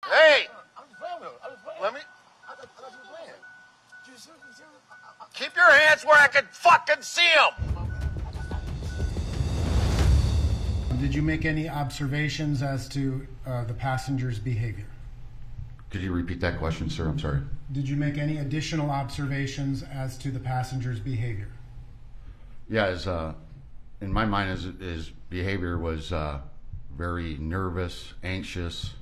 Hey! I'm just playing with him. I'm just playing. Let me... I thought you were playing. Keep your hands where I can fucking see them! Did you make any observations as to the passenger's behavior? Could you repeat that question, sir? I'm sorry. Did you make any additional observations as to the passenger's behavior? Yeah, in my mind, his behavior was very nervous, anxious.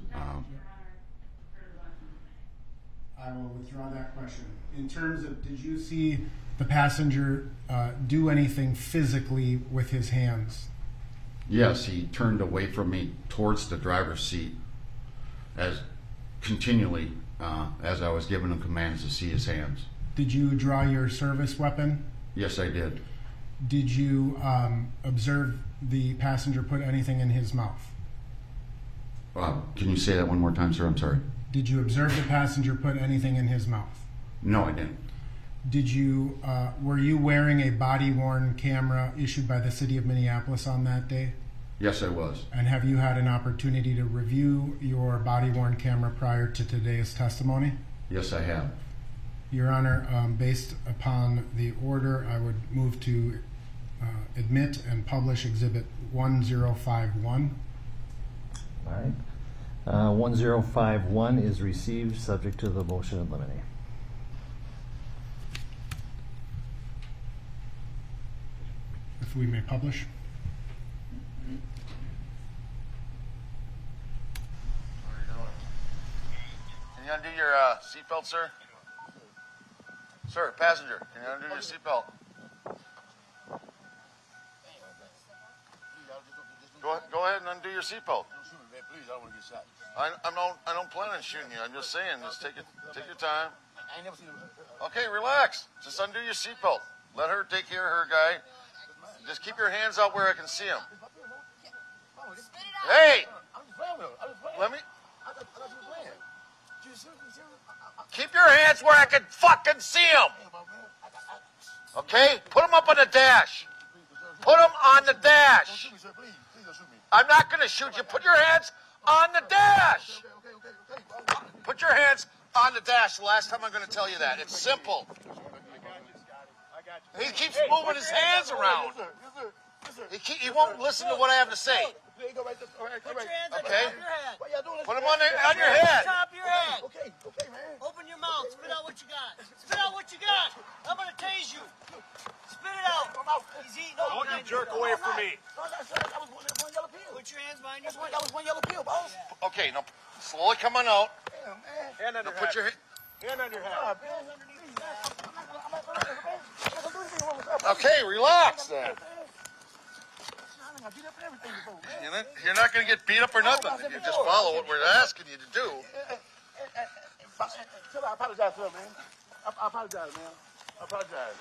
I will withdraw that question. In terms of, did you see the passenger do anything physically with his hands? Yes, he turned away from me towards the driver's seat as continually as I was giving him commands to see his hands. Did you draw your service weapon? Yes, I did. Did you observe the passenger put anything in his mouth? Can you say that one more time, sir? I'm sorry. Did you observe the passenger put anything in his mouth? No, I didn't. Did you, were you wearing a body-worn camera issued by the city of Minneapolis on that day? Yes, I was. And have you had an opportunity to review your body-worn camera prior to today's testimony? Yes, I have. Your Honor, based upon the order, I would move to admit and publish Exhibit 1051. All right. 1051 is received, subject to the motion in limine. If we may publish. Can you undo your seatbelt, sir? Sir, passenger, can you undo your seatbelt? Go ahead and undo your seatbelt. Please, I don't want to get shot. I don't plan on shooting you. I'm just saying, just take your time. I ain't never seen him. Okay, relax. Just undo your seatbelt. Let her take care of her guy. Just keep your hands out where I can see him. Hey! I'm just playing with him. I'm just playing. Let me... I thought you were playing. Keep your hands where I can fucking see them. Okay? Put them up on the dash. Put them on the dash. I'm not going to shoot you. Put your hands on the dash. Put your hands on the dash. The last time I'm going to tell you that. It's simple. He keeps moving his hands around. He won't listen to what I have to say. Put your hands on Okay. top of your head. Put them on your head. Top of your head. Okay, man. Open your mouth. Spit out what you got. Spit out what you got. I'm going to tase you. Spit it out. He's eating all Don't you jerk away from me. That was one yellow pill. Put your hands behind your That was one yellow pill, boss. Okay, now slowly come on out. Damn, man. Hand under put your hand under your head. Okay, relax then. You're not going to get beat up or nothing. If you just follow what we're asking you to do. I apologize to her, man. I apologize, man. I apologize.